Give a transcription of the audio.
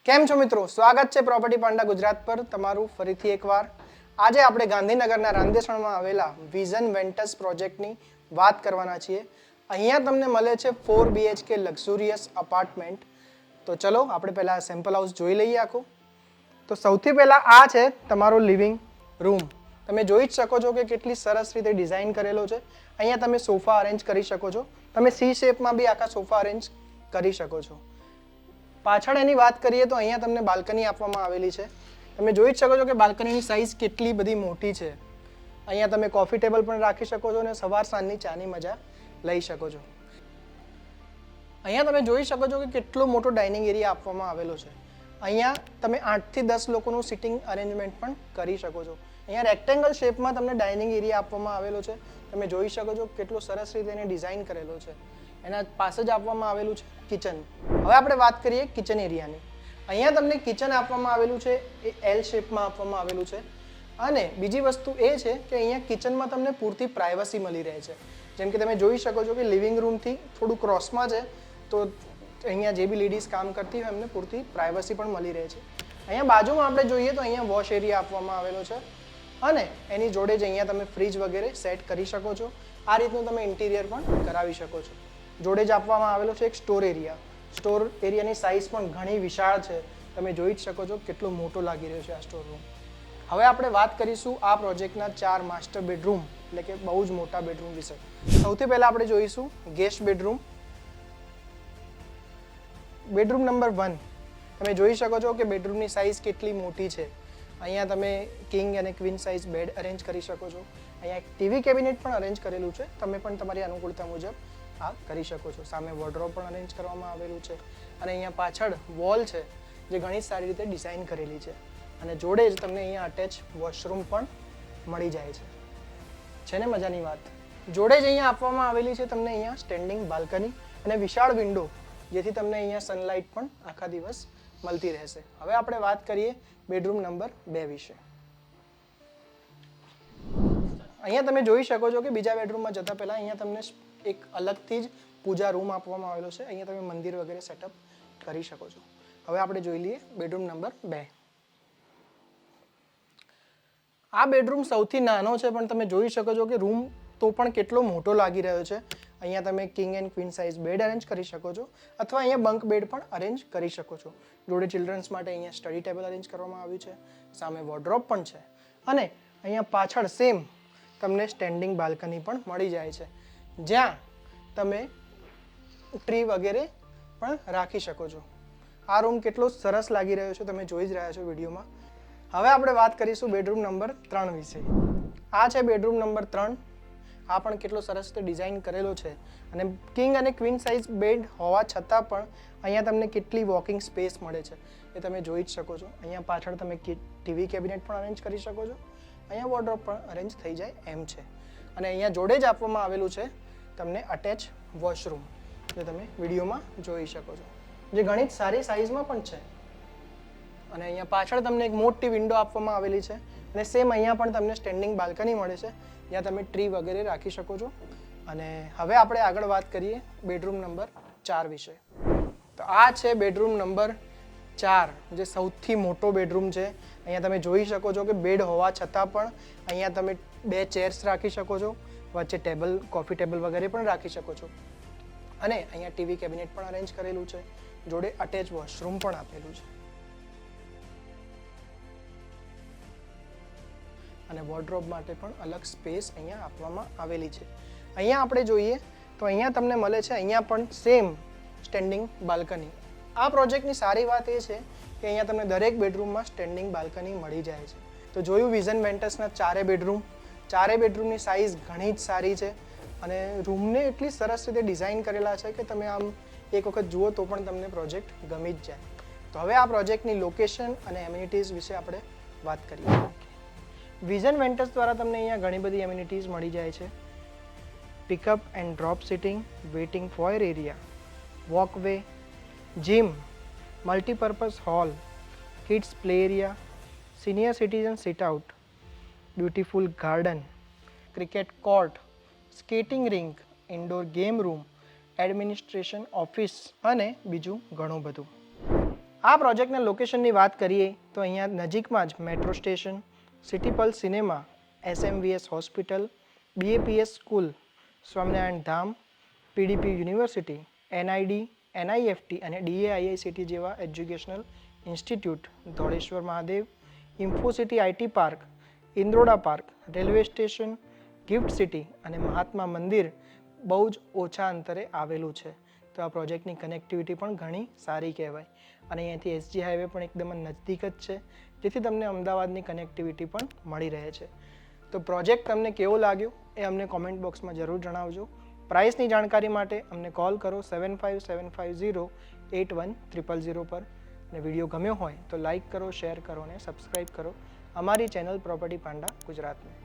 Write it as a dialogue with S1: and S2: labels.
S1: કેમ છો મિત્રો, સ્વાગત છે પ્રોપર્ટી પાંડા ગુજરાત પર તમારું ફરીથી એકવાર. આજે આપણે ગાંધીનગરના રાંદેસણમાં આવેલા વિઝન વેન્ટસ પ્રોજેક્ટની વાત કરવાના છીએ. અહીંયા તમને મળે છે 4 BHK લક્ઝુરિયસ અપાર્ટમેન્ટ. તો ચલો આપણે પહેલા સેમ્પલ હાઉસ જોઈ લઈએ આખું. તો સૌથી પહેલા આ છે તમારો લિવિંગ રૂમ. તમે જોઈ જ શકો છો કે કેટલી સરસ રીતે ડિઝાઇન કરેલો છે. અહીંયા તમે સોફા અરેન્જ કરી શકો છો. તમે સી શેપમાં બી આખા સોફા અરેન્જ કરી શકો છો. પાછળ એની વાત કરીએ તો અહીંયા તમને બાલ્કની આપવામાં આવેલી છે. તમે જોઈ જ શકો છો કે બાલ્કનીની સાઇઝ કેટલી બધી મોટી છે. અહીંયા તમે કોફી ટેબલ પણ રાખી શકો છો અને સવાર સાંજની ચાની મજા લઈ શકો છો. અહીંયા તમે જોઈ શકો છો કે કેટલો મોટો ડાઇનિંગ એરિયા આપવામાં આવેલો છે. અહીંયા તમે 8 થી 10 લોકોનું સિટિંગ અરેન્જમેન્ટ પણ કરી શકો છો. અહીંયા રેક્ટેંગલ શેપમાં તમને ડાઇનિંગ એરિયા આપવામાં આવેલો છે. તમે જોઈ શકો છો કેટલો સરસ રીતે એને ડિઝાઇન કરેલો છે. એના પાસે જ આપવામાં આવેલું છે કિચન. હવે આપણે વાત કરીએ કિચન એરિયાની. અહીંયા તમને કિચન આપવામાં આવેલું છે એ એલ શેપમાં આપવામાં આવેલું છે. અને બીજી વસ્તુ એ છે કે અહીંયા કિચનમાં તમને પૂરતી પ્રાઇવસી મળી રહે છે. જેમ કે તમે જોઈ શકો છો કે લિવિંગ રૂમથી થોડું ક્રોસમાં છે, તો અહીંયા જે બી લેડીઝ કામ કરતી હોય એમને પૂરતી પ્રાઇવસી પણ મળી રહે છે. અહીંયા બાજુમાં આપણે જોઈએ તો અહીંયા વોશ એરિયા આપવામાં આવેલો છે અને એની જોડે જ અહીંયા તમે ફ્રીજ વગેરે સેટ કરી શકો છો. આ રીતનું તમે ઇન્ટિરિયર પણ કરાવી શકો છો. જોડે જ આપવામાં આવેલો છે એક સ્ટોર એરિયા. સ્ટોર એરિયાની સાઇઝ પણ ઘણી વિશાળ છે. તમે જોઈ જ શકો છો કેટલો મોટો લાગી રહ્યો છે આ સ્ટોર રૂમ. હવે આપણે વાત કરીશું આ પ્રોજેક્ટના 4 માસ્ટર બેડરૂમ એટલે કે બહુ જ મોટા બેડરૂમ વિશે. સૌથી પહેલા આપણે જોઈશું ગેસ્ટ બેડરૂમ. Bedroom number 1. તમે જોઈ શકો છો કે બેડરૂમની સાઇઝ કેટલી મોટી છે. અહીંયા તમે કિંગ અને ક્વીન સાઇઝ બેડ અરેન્જ કરી શકો છો. અહીંયા એક ટીવી કેબિનેટ પણ અરેન્જ કરેલું છે. તમે પણ તમારી અનુકૂળતા મુજબ આ કરી શકો છો. સામે વોર્ડરોબ પણ અરેન્જ કરવામાં આવેલું છે અને અહીંયા પાછળ વોલ છે જે ઘણી સારી રીતે ડિઝાઇન કરેલી છે અને જોડે જ તમને અહીંયા અટેચ વોશરૂમ પણ મળી જાય છે ને મજાની વાત. જોડે જ અહીંયા આપવામાં આવેલી છે તમને અહીંયા સ્ટેન્ડિંગ બાલ્કની અને વિશાળ વિન્ડો, જેથી તમને અહીંયા સનલાઇટ પણ આખા દિવસ મળતી રહેશે. હવે આપણે વાત કરીએ બેડરૂમ નંબર 2 વિશે. અહીંયા તમે જોઈ શકો છો કે બીજા બેડરૂમમાં જતા પહેલા અહીંયા તમને એક અલગથી જ પૂજા રૂમ આપવામાં આવેલો છે. અહીંયા તમે મંદિર વગેરે સેટઅપ કરી શકો છો. હવે આપણે જોઈ લઈએ બેડરૂમ નંબર 2. આ બેડરૂમ સૌથી નાનો છે પણ તમે જોઈ શકો છો કે રૂમ તો પણ કેટલો મોટો લાગી રહ્યો છે. અહીંયા તમે king and queen size bed arrange કરી શકો છો અથવા અહીંયા બંક બેડ પણ અરેન્જ કરી શકો છો. જોડે ચિલ્ડ્રન્સ માટે અહીંયા સ્ટડી ટેબલ અરેન્જ કરવામાં આવ્યું છે. સામે વોર્ડરોબ પણ છે અને અહીંયા પાછળ સેમ તમને સ્ટેન્ડિંગ બાલ્કની પણ મળી જાય છે, જ્યાં તમે ટ્રી વગેરે પણ રાખી શકો છો. આ રૂમ કેટલો સરસ લાગી રહ્યો છે, તમે જોઈ જ રહ્યા છો વિડીયોમાં. હવે આપણે વાત કરીશું બેડરૂમ નંબર 3 વિશે. આ છે બેડરૂમ નંબર 3. આ પણ કેટલો સરસ રીતે ડિઝાઇન કરેલો છે અને કિંગ અને ક્વીન સાઇઝ બેડ હોવા છતાં પણ અહીંયા તમને કેટલી વોકિંગ સ્પેસ મળે છે એ તમે જોઈ જ શકો છો. અહીંયા પાછળ તમે ટીવી કેબિનેટ પણ અરેન્જ કરી શકો છો. અહીંયા વોર્ડરોબ પણ અરેન્જ થઈ જાય એમ છે અને અહીંયા જોડે જ આપવામાં આવેલું છે તમને અટેચ વોશરૂમ, જે તમે વિડીયોમાં જોઈ શકો છો, જે ઘણી જ સારી સાઇઝમાં પણ છે. અને અહીંયા પાછળ તમને એક મોટી વિન્ડો આપવામાં આવેલી છે અને સેમ અહીંયા પણ તમને સ્ટેન્ડિંગ બાલ્કની મળે છે, જ્યાં તમે ટ્રી વગેરે રાખી શકો છો. અને હવે આપણે આગળ વાત કરીએ બેડરૂમ નંબર 4 વિશે. તો આ છે બેડરૂમ નંબર 4, જે સૌથી મોટો બેડરૂમ છે. અહીંયા તમે જોઈ શકો છો કે બેડ હોવા છતાં પણ અહીંયા તમે 2 ચેર્સ રાખી શકો છો, વચ્ચે ટેબલ, કોફી ટેબલ વગેરે પણ રાખી શકો છો અને અહીંયા ટીવી કેબિનેટ પણ અરેન્જ કરેલું છે. જોડે અટેચ વોશરૂમ પણ આપેલું છે અને વોર્ડરોબ માટે પણ અલગ સ્પેસ અહીંયા આપવામાં આવેલી છે. અહીંયા આપણે જોઈએ તો અહીંયા તમને મળે છે અહીંયા પણ સેમ સ્ટેન્ડિંગ બાલ્કની. આ પ્રોજેક્ટની સારી વાત એ છે કે અહીંયા તમને દરેક બેડરૂમમાં સ્ટેન્ડિંગ બાલ્કની મળી જાય છે. તો જોયું વિઝન વેન્ટસના 4 બેડરૂમ. 4 બેડરૂમની સાઇઝ ઘણી જ સારી છે અને રૂમને એટલી સરસ રીતે ડિઝાઇન કરેલા છે કે તમે આમ એક વખત જુઓ તો પણ તમને પ્રોજેક્ટ ગમી જ જાય. તો હવે આ પ્રોજેક્ટની લોકેશન અને એમ્યુનિટીઝ વિશે આપણે વાત કરીએ. વિઝન વેન્ટસ દ્વારા તમને અહીંયા ઘણી બધી એમ્યુનિટીઝ મળી જાય છે. Pickup and drop sitting, waiting foyer area, walkway, gym, multipurpose hall, kids play area, senior citizen sit out, beautiful garden, cricket court, skating rink, indoor game room, administration office અને બીજું ઘણું બધું. આ પ્રોજેક્ટના લોકેશનની વાત કરીએ તો અહીંયા નજીકમાં જ metro station, city pulse cinema, SMVS hospital, BAPS school, Swaminarayan Dham, PDP university, NID, NIFT અને DAIICT જેવા educational institute, Dholeshwar Mahadev, Infocity IT park, Indroda park, railway station, gift city અને મહાત્મા મંદિર બહુ જ ઓછા અંતરે આવેલું છે. તો આ પ્રોજેક્ટની કનેક્ટિવિટી પણ ઘણી સારી કહેવાય અને અહીંયાથી SG હાઈવે પણ એકદમ નજદીક જ છે, જેથી તમને અમદાવાદની કનેક્ટિવિટી પણ મળી રહે છે. તો પ્રોજેક્ટ તમને કેવો લાગ્યો એ અમને કોમેન્ટ બોક્સમાં જરૂર જણાવજો. પ્રાઇસની જાણકારી માટે અમને કોલ કરો 7575081000 પર. અને વિડીયો ગમ્યો હોય તો લાઇક કરો, શેર કરો અને સબસ્ક્રાઈબ કરો અમારી ચેનલ પ્રોપર્ટી પાંડા ગુજરાતને.